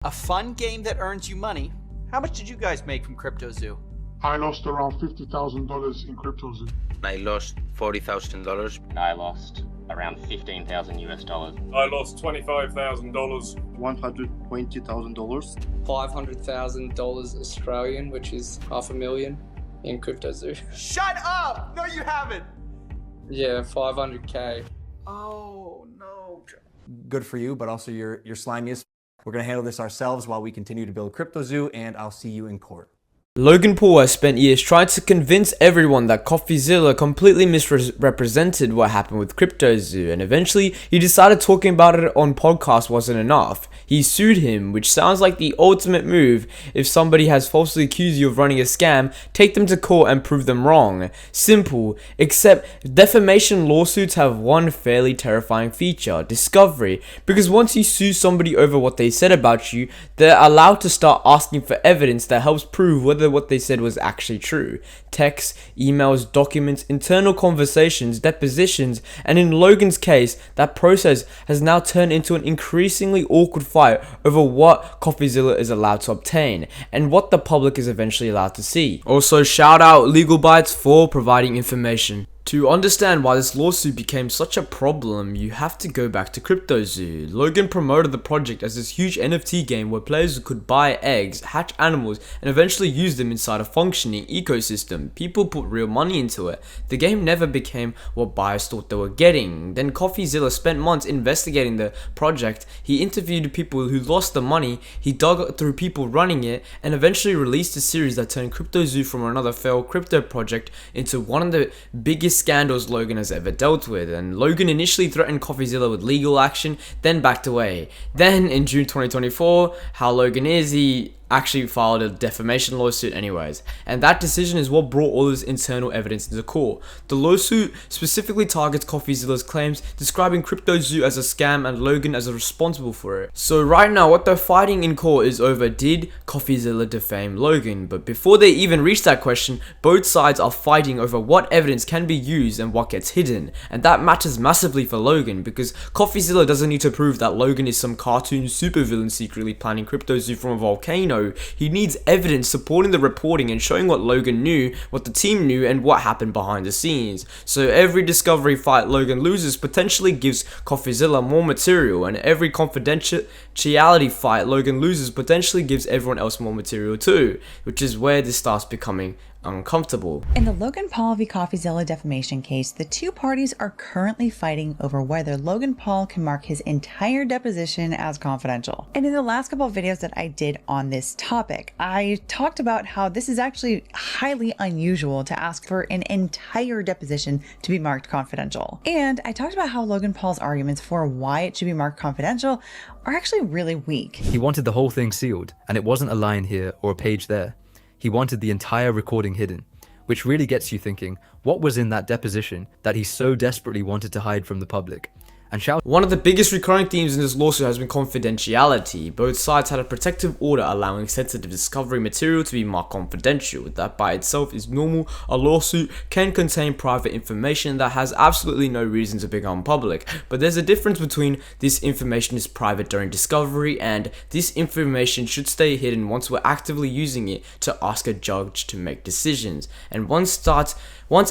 A fun game that earns you money. How much did you guys make from CryptoZoo? I lost around $50,000 in CryptoZoo. I lost $40,000. I lost around 15,000 US dollars. I lost $25,000. $120,000. $500,000 Australian, which is $500,000 in CryptoZoo. Shut up! No, you haven't! Yeah, 500K. Oh, no. Good for you, but also you're slimy as. We're going to handle this ourselves while we continue to build CryptoZoo, and I'll see you in court. Logan Paul has spent years trying to convince everyone that Coffeezilla completely misrepresented what happened with CryptoZoo, and eventually he decided talking about it on podcast wasn't enough. He sued him, which sounds like the ultimate move. If somebody has falsely accused you of running a scam, take them to court and prove them wrong. Simple, except defamation lawsuits have one fairly terrifying feature: discovery. Because once you sue somebody over what they said about you, they're allowed to start asking for evidence that helps prove whether what they said was actually true. Texts, emails, documents, internal conversations, depositions, and in Logan's case, that process has now turned into an increasingly awkward fight over what Coffeezilla is allowed to obtain and what the public is eventually allowed to see. Also, shout out Legal Bytes for providing information. To understand why this lawsuit became such a problem, you have to go back to CryptoZoo. Logan promoted the project as this huge NFT game where players could buy eggs, hatch animals, and eventually use them inside a functioning ecosystem. People put real money into it. The game never became what buyers thought they were getting. Then Coffeezilla spent months investigating the project. He interviewed people who lost the money, he dug through people running it, and eventually released a series that turned CryptoZoo from another failed crypto project into one of the biggest scandals Logan has ever dealt with. And Logan initially threatened Coffeezilla with legal action, then backed away. Then in June 2024, how Logan is, he actually filed a defamation lawsuit anyways, and that decision is what brought all this internal evidence into court. The lawsuit specifically targets Coffeezilla's claims, describing CryptoZoo as a scam and Logan as responsible for it. So right now what they're fighting in court is over, did Coffeezilla defame Logan? But before they even reach that question, both sides are fighting over what evidence can be used and what gets hidden, and that matters massively for Logan because Coffeezilla doesn't need to prove that Logan is some cartoon supervillain secretly planning CryptoZoo from a volcano. He needs evidence supporting the reporting and showing what Logan knew, what the team knew, and what happened behind the scenes. So every discovery fight Logan loses potentially gives Coffeezilla more material, and every confidentiality fight Logan loses potentially gives everyone else more material too, which is where this starts becoming uncomfortable. In the Logan Paul v. Coffeezilla defamation case, the two parties are currently fighting over whether Logan Paul can mark his entire deposition as confidential. And in the last couple of videos that I did on this topic, I talked about how this is actually highly unusual to ask for an entire deposition to be marked confidential. And I talked about how Logan Paul's arguments for why it should be marked confidential are actually really weak. He wanted the whole thing sealed, and it wasn't a line here or a page there. He wanted the entire recording hidden, which really gets you thinking, what was in that deposition that he so desperately wanted to hide from the public? And one of the biggest recurring themes in this lawsuit has been confidentiality. Both sides had a protective order allowing sensitive discovery material to be marked confidential. That by itself is normal. A lawsuit can contain private information that has absolutely no reason to become public. But there's a difference between this information is private during discovery and this information should stay hidden once we're actively using it to ask a judge to make decisions. And once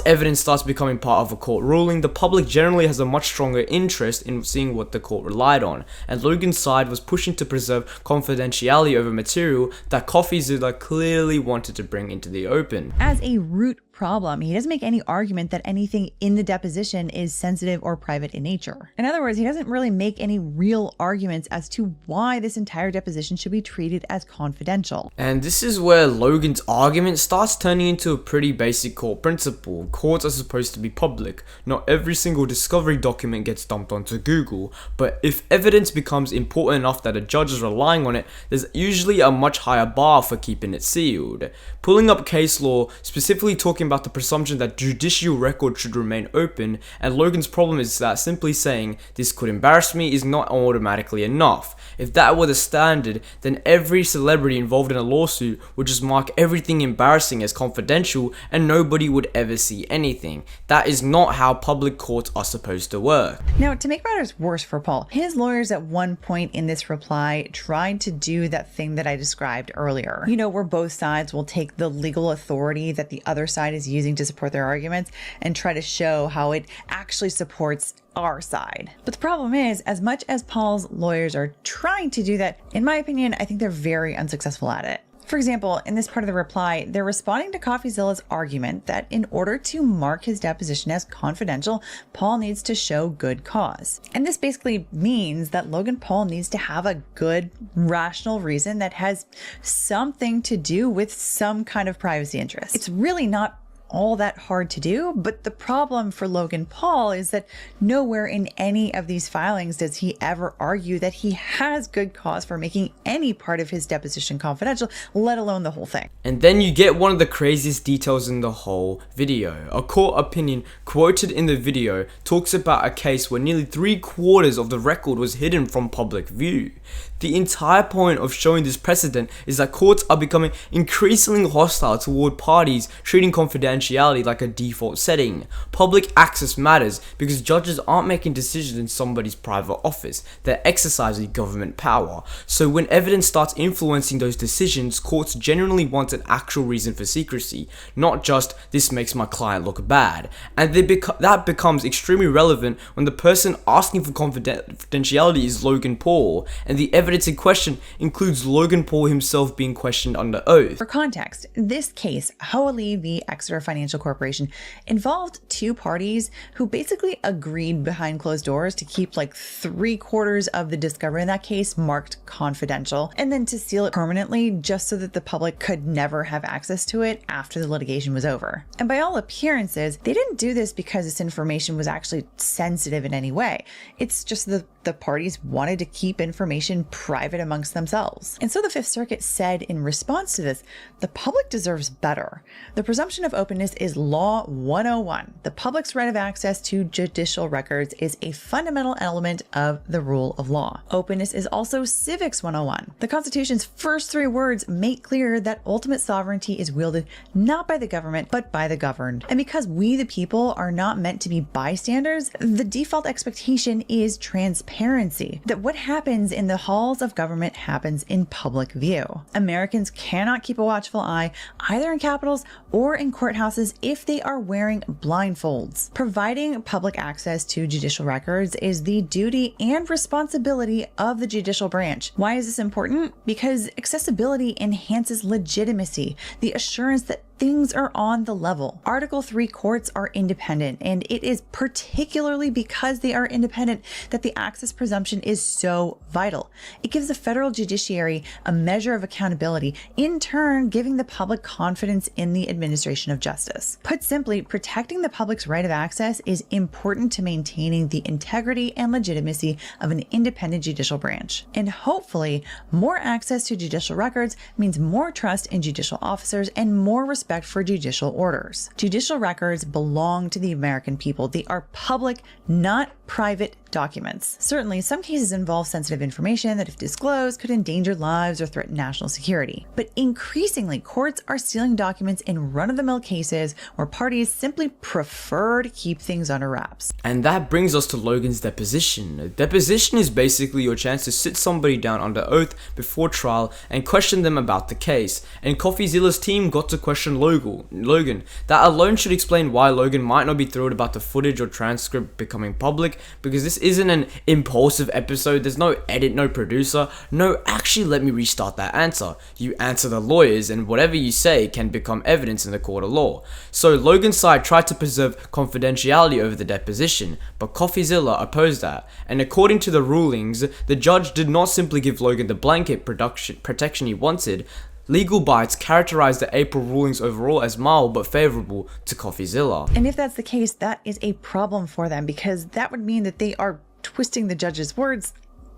evidence starts becoming part of a court ruling, the public generally has a much stronger interest in seeing what the court relied on, and Logan's side was pushing to preserve confidentiality over material that Coffeezilla clearly wanted to bring into the open. As a root problem, he doesn't make any argument that anything in the deposition is sensitive or private in nature. In other words, he doesn't really make any real arguments as to why this entire deposition should be treated as confidential. And this is where Logan's argument starts turning into a pretty basic court principle. Courts are supposed to be public. Not every single discovery document gets dumped onto Google, but if evidence becomes important enough that a judge is relying on it, there's usually a much higher bar for keeping it sealed. Pulling up case law, specifically talking talking about the presumption that judicial records should remain open, and Logan's problem is that simply saying this could embarrass me is not automatically enough. If that were the standard, then every celebrity involved in a lawsuit would just mark everything embarrassing as confidential and nobody would ever see anything. That is not how public courts are supposed to work. Now, to make matters worse for Paul, his lawyers at one point in this reply tried to do that thing that I described earlier. You know, where both sides will take the legal authority that the other side is using to support their arguments and try to show how it actually supports our side. But the problem is, as much as Paul's lawyers are trying to do that, in my opinion, I think they're very unsuccessful at it. For example, in this part of the reply, they're responding to Coffeezilla's argument that in order to mark his deposition as confidential, Paul needs to show good cause. And this basically means that Logan Paul needs to have a good, rational reason that has something to do with some kind of privacy interest. It's really not all that hard to do, but the problem for Logan Paul is that nowhere in any of these filings does he ever argue that he has good cause for making any part of his deposition confidential, let alone the whole thing. And then you get one of the craziest details in the whole video. A court opinion quoted in the video talks about a case where nearly 3/4 of the record was hidden from public view. The entire point of showing this precedent is that courts are becoming increasingly hostile toward parties treating confidentiality like a default setting. Public access matters because judges aren't making decisions in somebody's private office, they're exercising government power. So when evidence starts influencing those decisions, courts generally want an actual reason for secrecy, not just this makes my client look bad. And that becomes extremely relevant when the person asking for confidentiality is Logan Paul, and the evidence in question includes Logan Paul himself being questioned under oath. For context, this case, Hoali v. Exeter Financial Corporation, involved two parties who basically agreed behind closed doors to keep like 3/4 of the discovery in that case marked confidential, and then to seal it permanently just so that the public could never have access to it after the litigation was over. And by all appearances, they didn't do this because this information was actually sensitive in any way. It's just the parties wanted to keep information private amongst themselves. And so the Fifth Circuit said in response to this, the public deserves better. The presumption of openness is Law 101. The public's right of access to judicial records is a fundamental element of the rule of law. Openness is also Civics 101. The Constitution's first 3 words make clear that ultimate sovereignty is wielded not by the government, but by the governed. And because we, the people, are not meant to be bystanders, the default expectation is transparency. That what happens in the halls of government happens in public view. Americans cannot keep a watchful eye either in capitals or in courthouses if they are wearing blindfolds. Providing public access to judicial records is the duty and responsibility of the judicial branch. Why is this important? Because accessibility enhances legitimacy, the assurance that things are on the level. Article 3 courts are independent, and it is particularly because they are independent that the access presumption is so vital. It gives the federal judiciary a measure of accountability, in turn giving the public confidence in the administration of justice. Put simply, protecting the public's right of access is important to maintaining the integrity and legitimacy of an independent judicial branch. And hopefully, more access to judicial records means more trust in judicial officers and more respect for judicial orders. Judicial records belong to the American people. They are public, not private documents. Certainly, some cases involve sensitive information that, if disclosed, could endanger lives or threaten national security. But increasingly, courts are sealing documents in run-of-the-mill cases where parties simply prefer to keep things under wraps. And that brings us to Logan's deposition. A deposition is basically your chance to sit somebody down under oath before trial and question them about the case. And Coffeezilla's team got to question Logan. That alone should explain why Logan might not be thrilled about the footage or transcript becoming public, because this isn't an impulsive episode. There's no edit, no producer. No, actually, let me restart that answer. You answer the lawyers, and whatever you say can become evidence in the court of law. So Logan's side tried to preserve confidentiality over the deposition, but Coffeezilla opposed that. And according to the rulings, the judge did not simply give Logan the blanket protection he wanted. Legal Bites characterized the April rulings overall as mild but favorable to Coffeezilla. And if that's the case, that is a problem for them, because that would mean that they are twisting the judge's words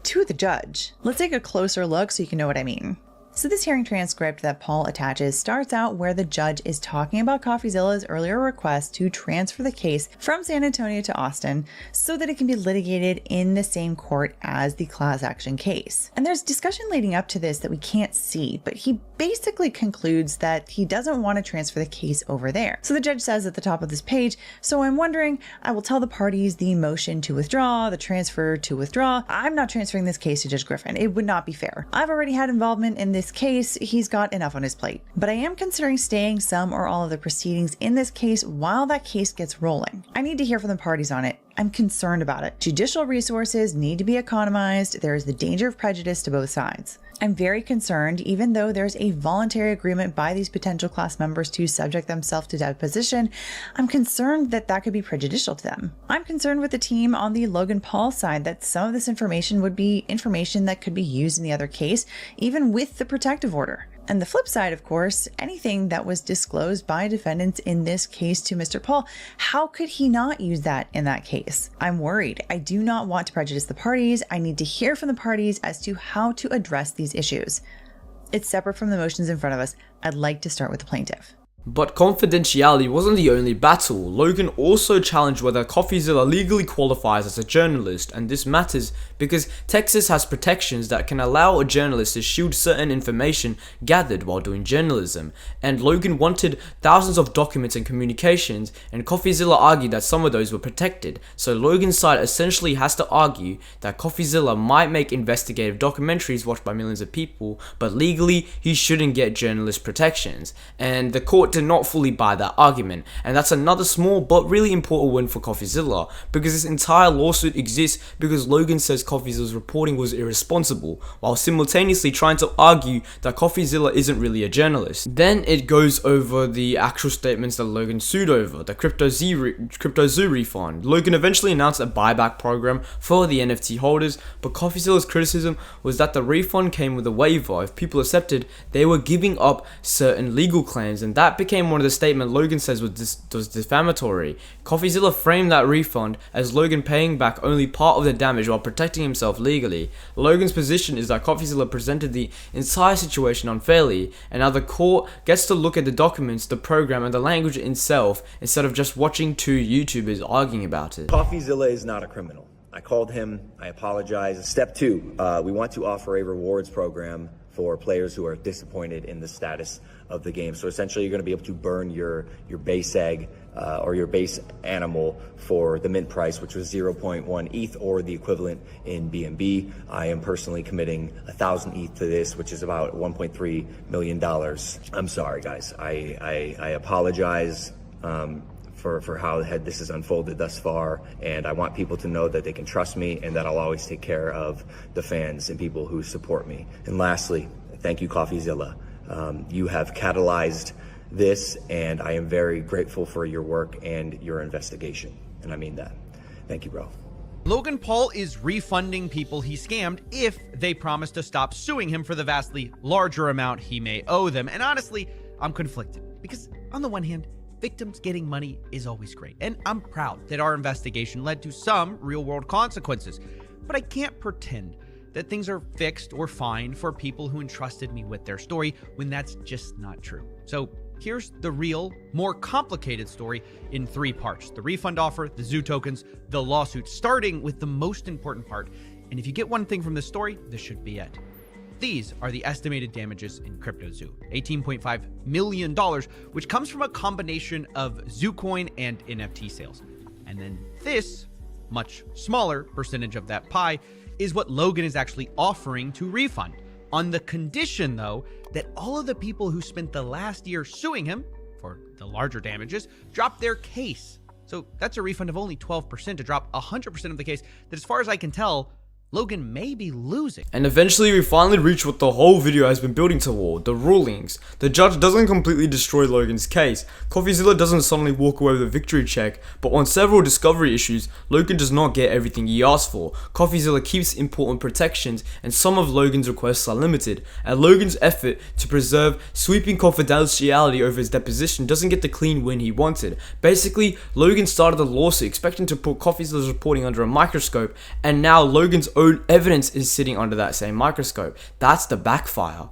to the judge. Let's take a closer look so you can know what I mean. So this hearing transcript that Paul attaches starts out where the judge is talking about Coffeezilla's earlier request to transfer the case from San Antonio to Austin so that it can be litigated in the same court as the class action case. And there's discussion leading up to this that we can't see, but he basically concludes that he doesn't want to transfer the case over there. So the judge says at the top of this page, "So I'm wondering, I will tell the parties the motion to withdraw, the transfer to withdraw. I'm not transferring this case to Judge Griffin. It would not be fair. I've already had involvement in this case. He's got enough on his plate. But I am considering staying some or all of the proceedings in this case while that case gets rolling. I need to hear from the parties on it. I'm concerned about it. Judicial resources need to be economized. There is the danger of prejudice to both sides. I'm very concerned, even though there's a voluntary agreement by these potential class members to subject themselves to deposition, I'm concerned that that could be prejudicial to them. I'm concerned with the team on the Logan Paul side that some of this information would be information that could be used in the other case, even with the protective order. And the flip side, of course, anything that was disclosed by defendants in this case to Mr. Paul, how could he not use that in that case? I'm worried. I do not want to prejudice the parties. I need to hear from the parties as to how to address these issues. It's separate from the motions in front of us. I'd like to start with the plaintiff. But confidentiality wasn't the only battle. Logan also challenged whether Coffeezilla legally qualifies as a journalist, and this matters because Texas has protections that can allow a journalist to shield certain information gathered while doing journalism, and Logan wanted thousands of documents and communications, and Coffeezilla argued that some of those were protected. So Logan's side essentially has to argue that Coffeezilla might make investigative documentaries watched by millions of people, but legally he shouldn't get journalist protections, and the court did not fully buy that argument, and that's another small but really important win for Coffeezilla, because this entire lawsuit exists because Logan says Coffeezilla's reporting was irresponsible, while simultaneously trying to argue that Coffeezilla isn't really a journalist. Then it goes over the actual statements that Logan sued over, the CryptoZoo refund. Logan eventually announced a buyback program for the NFT holders, but Coffeezilla's criticism was that the refund came with a waiver. If people accepted, they were giving up certain legal claims, and that became one of the statements Logan says was defamatory. Coffeezilla framed that refund as Logan paying back only part of the damage while protecting himself legally. Logan's position is that Coffeezilla presented the entire situation unfairly, and now the court gets to look at the documents, the program, and the language itself instead of just watching two YouTubers arguing about it. Coffeezilla is not a criminal. I called him, I apologize. Step 2, we want to offer a rewards program for players who are disappointed in the status of the game. So essentially you're going to be able to burn your base egg or your base animal for the mint price, which was 0.1 ETH or the equivalent in BNB. I am personally committing 1,000 ETH to this, which is about $1.3 million. I'm sorry, guys. I apologize for how this has unfolded thus far, and I want people to know that they can trust me and that I'll always take care of the fans and people who support me. And lastly, thank you, Coffeezilla. You have catalyzed this, and I am very grateful for your work and your investigation, and I mean that. Thank you, bro. Logan Paul is refunding people he scammed if they promise to stop suing him for the vastly larger amount he may owe them. And honestly, I'm conflicted because on the one hand, victims getting money is always great, and I'm proud that our investigation led to some real-world consequences. But I can't pretend that things are fixed or fine for people who entrusted me with their story when that's just not true. So here's the real, more complicated story in 3 parts: the refund offer, the Zoo tokens, the lawsuit, starting with the most important part. And if you get one thing from this story, this should be it. These are the estimated damages in CryptoZoo, $18.5 million, which comes from a combination of ZooCoin and NFT sales. And then this, much smaller percentage of that pie, is what Logan is actually offering to refund, on the condition, though, that all of the people who spent the last year suing him for the larger damages drop their case. So that's a refund of only 12% to drop 100% of the case that, as far as I can tell, Logan may be losing. And eventually we finally reach what the whole video has been building toward, the rulings. The judge doesn't completely destroy Logan's case. Coffeezilla doesn't suddenly walk away with a victory check, but on several discovery issues, Logan does not get everything he asked for. Coffeezilla keeps important protections, and some of Logan's requests are limited, and Logan's effort to preserve sweeping confidentiality over his deposition doesn't get the clean win he wanted. Basically, Logan started the lawsuit expecting to put Coffeezilla's reporting under a microscope, and now Logan's own evidence is sitting under that same microscope. That's the backfire.